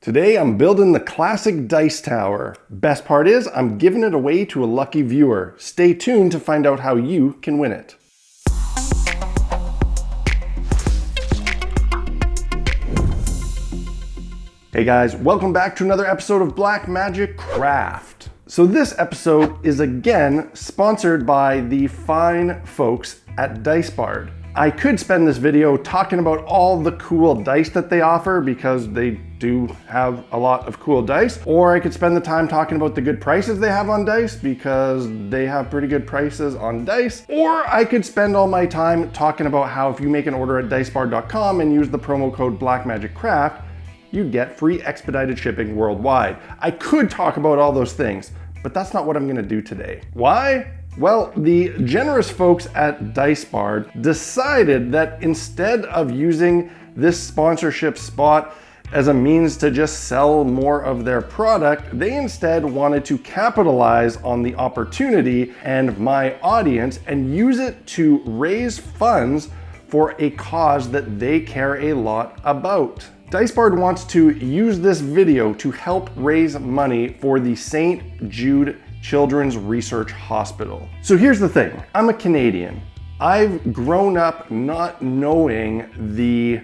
Today I'm building the classic dice tower. Best part is I'm giving it away to a lucky viewer. Stay tuned to find out how you can win it. Hey guys, welcome back to another episode of Black Magic Craft. So this episode is again sponsored by the fine folks at Dicebard. I could spend this video talking about all the cool dice that they offer because they do have a lot of cool dice, or I could spend the time talking about the good prices they have on dice because they have pretty good prices on dice, or I could spend all my time talking about how if you make an order at diceboard.com and use the promo code BlackMagicCraft, you get free expedited shipping worldwide. I could talk about all those things, but that's not what I'm gonna do today. Why? Well, the generous folks at Dicebard decided that instead of using this sponsorship spot as a means to just sell more of their product, they instead wanted to capitalize on the opportunity and my audience and use it to raise funds for a cause that they care a lot about. Dicebard wants to use this video to help raise money for the St. Jude Children's Research Hospital. So here's the thing, I'm a Canadian. I've grown up not knowing the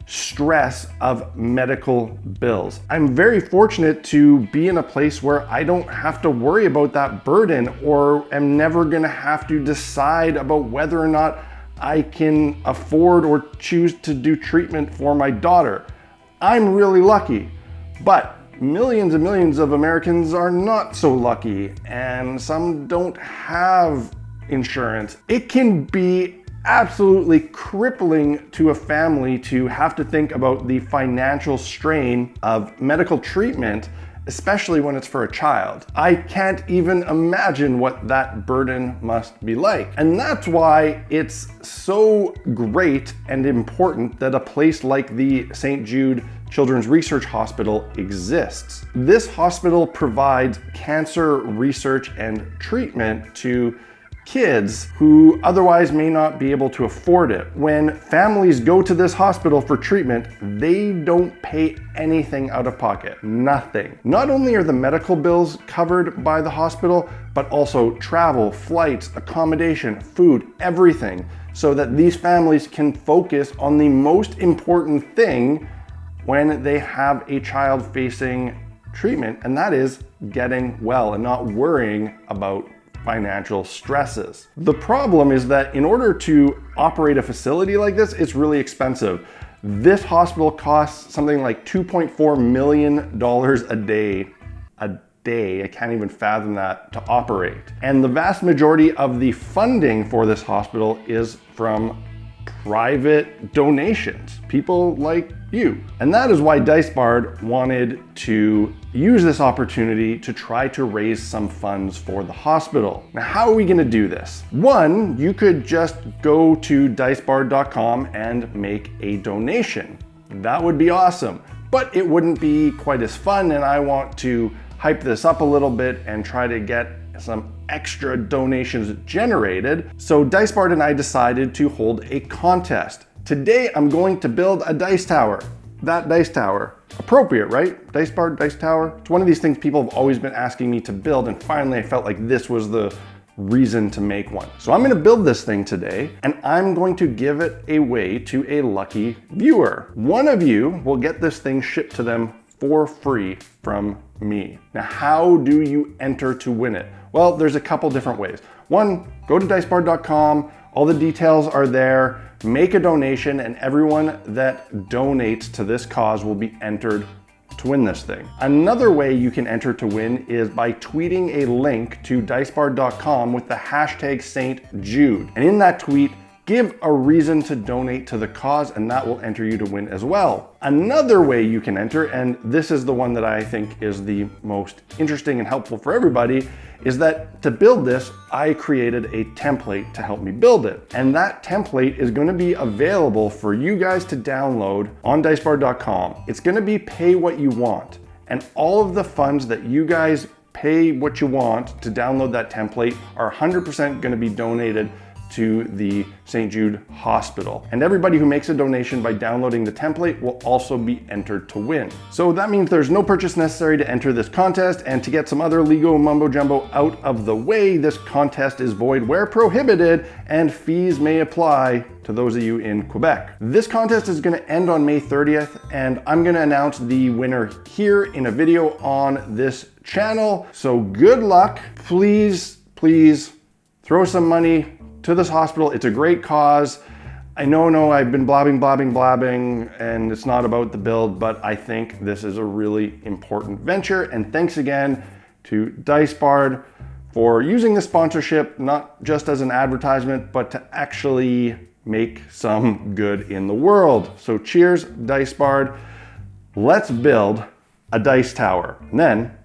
stress of medical bills. I'm very fortunate to be in a place where I don't have to worry about that burden or am never gonna have to decide about whether or not I can afford or choose to do treatment for my daughter. I'm really lucky, but millions and millions of Americans are not so lucky, and some don't have insurance. It can be absolutely crippling to a family to have to think about the financial strain of medical treatment, especially when it's for a child. I can't even imagine what that burden must be like. And that's why it's so great and important that a place like the St. Jude Children's Research Hospital exists. This hospital provides cancer research and treatment to kids who otherwise may not be able to afford it. When families go to this hospital for treatment, they don't pay anything out of pocket, nothing. Not only are the medical bills covered by the hospital, but also travel, flights, accommodation, food, everything, so that these families can focus on the most important thing when they have a child facing treatment, and that is getting well and not worrying about financial stresses. The problem is that in order to operate a facility like this, it's really expensive. This hospital costs something like $2.4 million a day. I can't even fathom that to operate. And the vast majority of the funding for this hospital is from private donations, people like you. And that is why Dicebard wanted to use this opportunity to try to raise some funds for the hospital. Now, how are we gonna do this? One, you could just go to diceboard.com and make a donation. That would be awesome, but it wouldn't be quite as fun, and I want to hype this up a little bit and try to get some extra donations generated. So Dicebard and I decided to hold a contest. Today I'm going to build a dice tower. That dice tower, appropriate, right? Dicebard dice tower. It's one of these things people have always been asking me to build, and finally I felt like this was the reason to make one. So I'm gonna build this thing today, and I'm going to give it away to a lucky viewer. One of you will get this thing shipped to them for free from me. Now, how do you enter to win it? Well, there's a couple different ways. One, go to diceboard.com, all the details are there, make a donation, and everyone that donates to this cause will be entered to win this thing. Another way you can enter to win is by tweeting a link to diceboard.com with the hashtag St. Jude. And in that tweet, give a reason to donate to the cause, and that will enter you to win as well. Another way you can enter, and this is the one that I think is the most interesting and helpful for everybody, is that to build this, I created a template to help me build it. And that template is gonna be available for you guys to download on diceboard.com. It's gonna be pay what you want. And all of the funds that you guys pay what you want to download that template are 100% gonna be donated to the St. Jude Hospital. And everybody who makes a donation by downloading the template will also be entered to win. So that means there's no purchase necessary to enter this contest, and to get some other legal mumbo jumbo out of the way, this contest is void where prohibited, and fees may apply to those of you in Quebec. This contest is going to end on May 30th, and I'm going to announce the winner here in a video on this channel. So good luck. Please throw some money to this hospital. It's a great cause. I know I've been blabbing, and it's not about the build, but I think this is a really important venture. And thanks again to Diceboard for using the sponsorship, not just as an advertisement, but to actually make some good in the world. So cheers, Diceboard. Let's build a dice tower. And then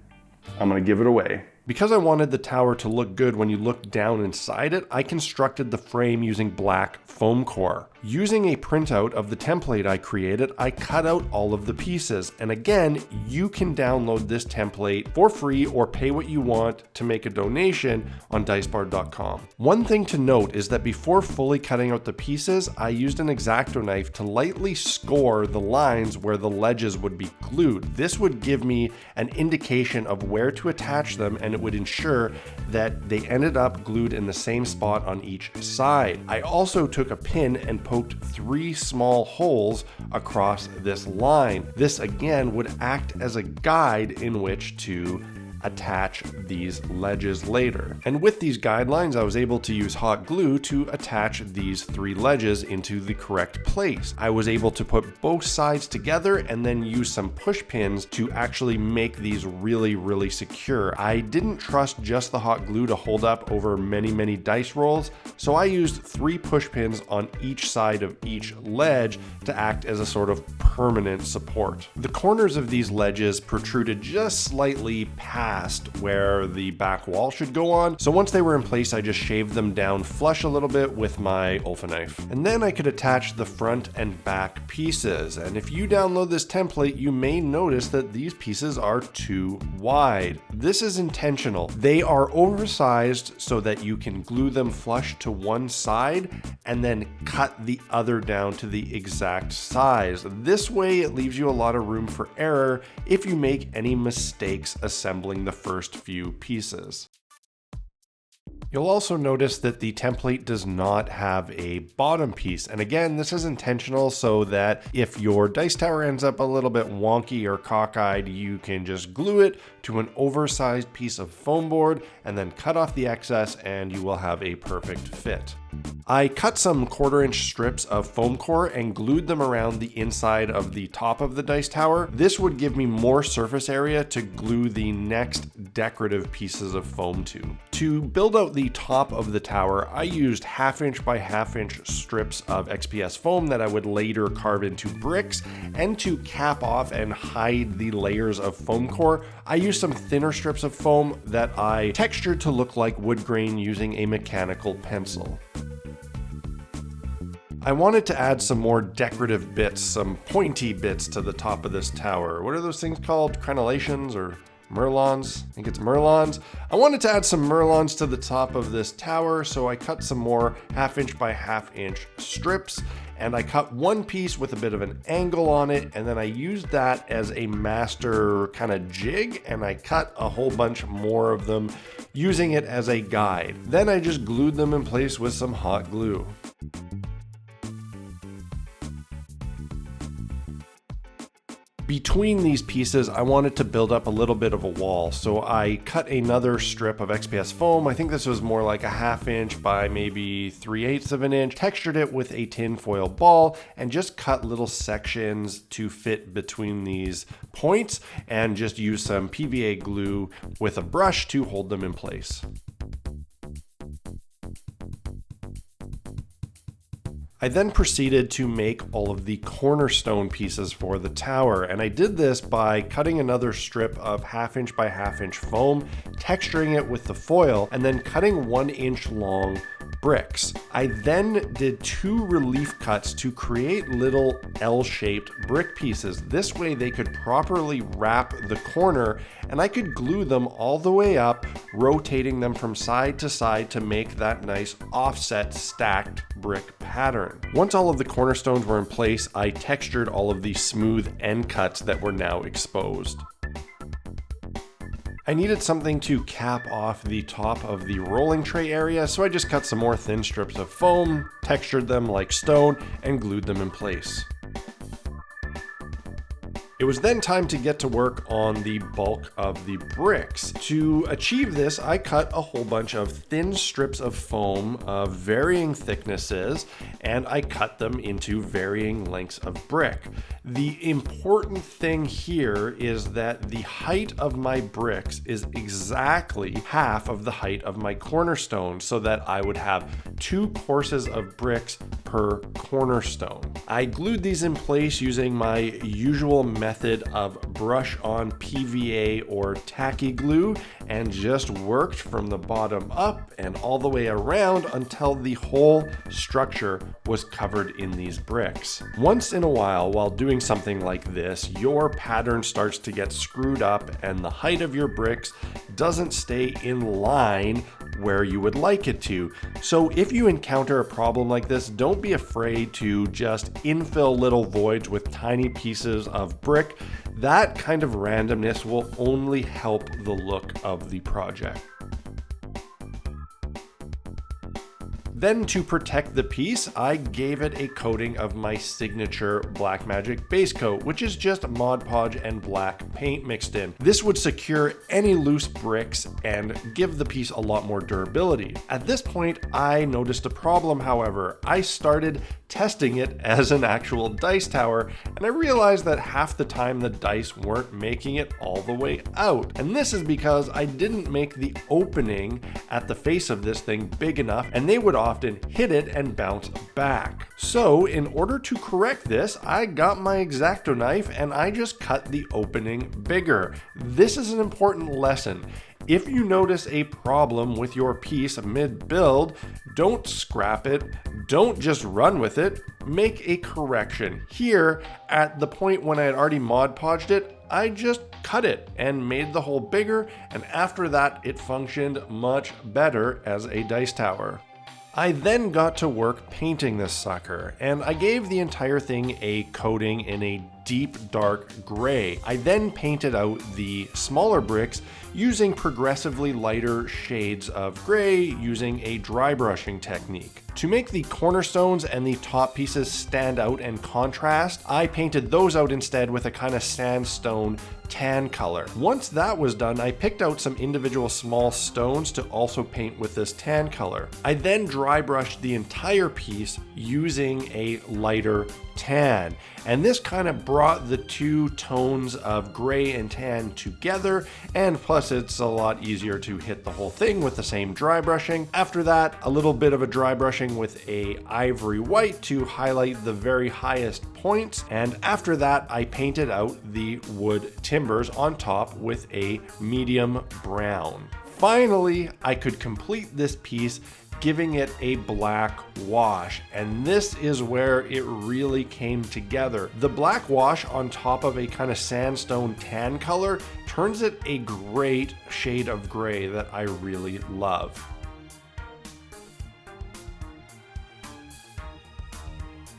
I'm gonna give it away. Because I wanted the tower to look good when you look down inside it, I constructed the frame using black foam core. Using a printout of the template I created, I cut out all of the pieces. And again, you can download this template for free or pay what you want to make a donation on diceboard.com. One thing to note is that before fully cutting out the pieces, I used an X-Acto knife to lightly score the lines where the ledges would be glued. This would give me an indication of where to attach them, and it would ensure that they ended up glued in the same spot on each side. I also took a pin and poked 3 small holes across this line. This again would act as a guide in which to attach these ledges later. And with these guidelines, I was able to use hot glue to attach these 3 ledges into the correct place. I was able to put both sides together and then use some push pins to actually make these really secure. I didn't trust just the hot glue to hold up over many dice rolls, so I used 3 push pins on each side of each ledge to act as a sort of permanent support. The corners of these ledges protruded just slightly past where the back wall should go on. So once they were in place, I just shaved them down flush a little bit with my Olfa knife. And then I could attach the front and back pieces. And if you download this template, you may notice that these pieces are too wide. This is intentional. They are oversized so that you can glue them flush to one side and then cut the other down to the exact size. This way, it leaves you a lot of room for error if you make any mistakes assembling the first few pieces. You'll also notice that the template does not have a bottom piece. And again, this is intentional so that if your dice tower ends up a little bit wonky or cockeyed, you can just glue it to an oversized piece of foam board and then cut off the excess and you will have a perfect fit. I cut some 1/4-inch strips of foam core and glued them around the inside of the top of the dice tower. This would give me more surface area to glue the next decorative pieces of foam to. To build out the top of the tower, I used 1/2-inch by 1/2-inch strips of XPS foam that I would later carve into bricks, and to cap off and hide the layers of foam core, I used some thinner strips of foam that I textured to look like wood grain using a mechanical pencil. I wanted to add some more decorative bits, some pointy bits to the top of this tower. What are those things called? Crenellations or Merlons? I think it's Merlons. I wanted to add some Merlons to the top of this tower, so I cut some more 1/2-inch by 1/2-inch strips, and I cut one piece with a bit of an angle on it, and then I used that as a master kind of jig, and I cut a whole bunch more of them using it as a guide. Then I just glued them in place with some hot glue. Between these pieces, I wanted to build up a little bit of a wall, so I cut another strip of XPS foam. I think this was more like a 1/2-inch by maybe 3/8 of an inch, textured it with a tin foil ball, and just cut little sections to fit between these points, and just use some PVA glue with a brush to hold them in place. I then proceeded to make all of the cornerstone pieces for the tower, and I did this by cutting another strip of 1/2-inch by 1/2-inch foam, texturing it with the foil, and then cutting 1-inch long bricks. I then did 2 relief cuts to create little L-shaped brick pieces. This way they could properly wrap the corner, and I could glue them all the way up, rotating them from side to side to make that nice offset stacked brick pattern. Once all of the cornerstones were in place, I textured all of these smooth end cuts that were now exposed. I needed something to cap off the top of the rolling tray area, so I just cut some more thin strips of foam, textured them like stone, and glued them in place. It was then time to get to work on the bulk of the bricks. To achieve this, I cut a whole bunch of thin strips of foam of varying thicknesses, and I cut them into varying lengths of brick. The important thing here is that the height of my bricks is exactly half of the height of my cornerstone, so that I would have 2 courses of bricks per cornerstone. I glued these in place using my usual method of brush on PVA or tacky glue, and just worked from the bottom up and all the way around until the whole structure was covered in these bricks. Once in a while doing something like this, your pattern starts to get screwed up and the height of your bricks doesn't stay in line where you would like it to. So if you encounter a problem like this, don't be afraid to just infill little voids with tiny pieces of brick. That kind of randomness will only help the look of the project. Then to protect the piece, I gave it a coating of my signature Blackmagic base coat, which is just Mod Podge and black paint mixed in. This would secure any loose bricks and give the piece a lot more durability. At this point, I noticed a problem, however. I started testing it as an actual dice tower, and I realized that half the time the dice weren't making it all the way out. And this is because I didn't make the opening at the face of this thing big enough, and they would often hit it and bounce back. So in order to correct this, I got my X-Acto knife and I just cut the opening bigger. This is an important lesson. If you notice a problem with your piece mid-build, don't scrap it, don't just run with it, make a correction. Here, at the point when I had already Mod Podged it, I just cut it and made the hole bigger, and after that it functioned much better as a dice tower. I then got to work painting this sucker, and I gave the entire thing a coating in a deep dark gray. I then painted out the smaller bricks using progressively lighter shades of gray using a dry brushing technique. To make the cornerstones and the top pieces stand out and contrast, I painted those out instead with a kind of sandstone tan color. Once that was done, I picked out some individual small stones to also paint with this tan color. I then dry brushed the entire piece using a lighter tan, and this kind of brought the 2 tones of gray and tan together, and plus it's a lot easier to hit the whole thing with the same dry brushing. After that, a little bit of a dry brushing with a ivory white to highlight the very highest points, and after that I painted out the wood timbers on top with a medium brown. Finally, I could complete this piece giving it a black wash, and this is where it really came together. The black wash on top of a kind of sandstone tan color turns it a great shade of gray that I really love.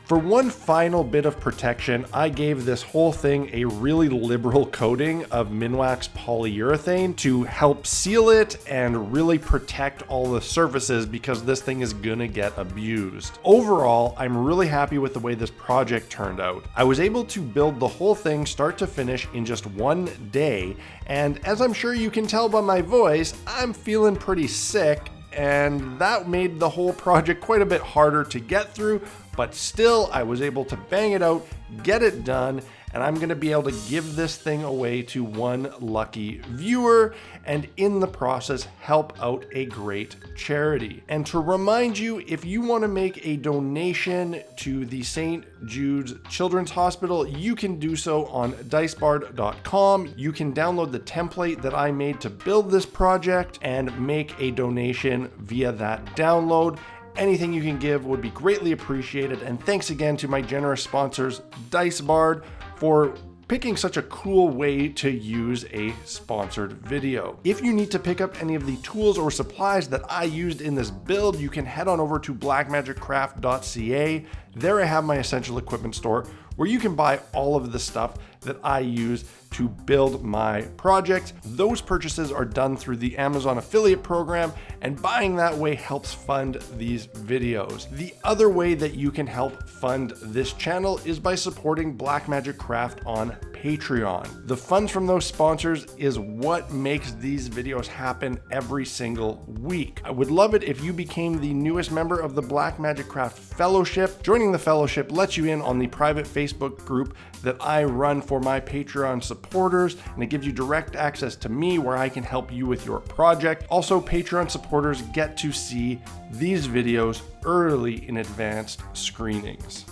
For one final bit of protection, I gave this whole thing a really liberal coating of Minwax polyurethane to help seal it and really protect all the surfaces, because this thing is gonna get abused. Overall, I'm really happy with the way this project turned out. I was able to build the whole thing start to finish in just one day, and as I'm sure you can tell by my voice, I'm feeling pretty sick, and that made the whole project quite a bit harder to get through, but still I was able to bang it out, get it done, and I'm gonna be able to give this thing away to one lucky viewer, and in the process help out a great charity. And to remind you, if you wanna make a donation to the St. Jude's Children's Hospital, you can do so on diceboard.com. You can download the template that I made to build this project and make a donation via that download. anything you can give would be greatly appreciated. And thanks again to my generous sponsors, Diceboard, for picking such a cool way to use a sponsored video. If you need to pick up any of the tools or supplies that I used in this build, you can head on over to blackmagiccraft.ca. There I have my essential equipment store where you can buy all of the stuff that I use to build my project. Those purchases are done through the Amazon affiliate program, and buying that way helps fund these videos. The other way that you can help fund this channel is by supporting Blackmagic Craft on Patreon. The funds from those sponsors is what makes these videos happen every single week. I would love it if you became the newest member of the Blackmagic Craft Fellowship. Joining the fellowship lets you in on the private Facebook group that I run for my Patreon supporters, and it gives you direct access to me where I can help you with your project. Also, Patreon supporters get to see these videos early in advanced screenings.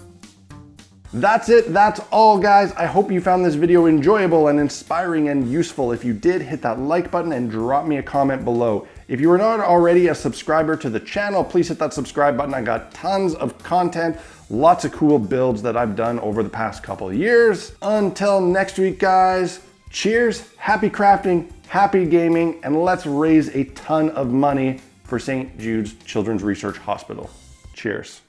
That's it. That's all, guys. I hope you found this video enjoyable and inspiring and useful. If you did, hit that like button and drop me a comment below. If you are not already a subscriber to the channel, please hit that subscribe button. I got tons of content, lots of cool builds that I've done over the past couple of years. Until next week, guys, cheers, happy crafting, happy gaming, and let's raise a ton of money for St. Jude's Children's Research Hospital. Cheers.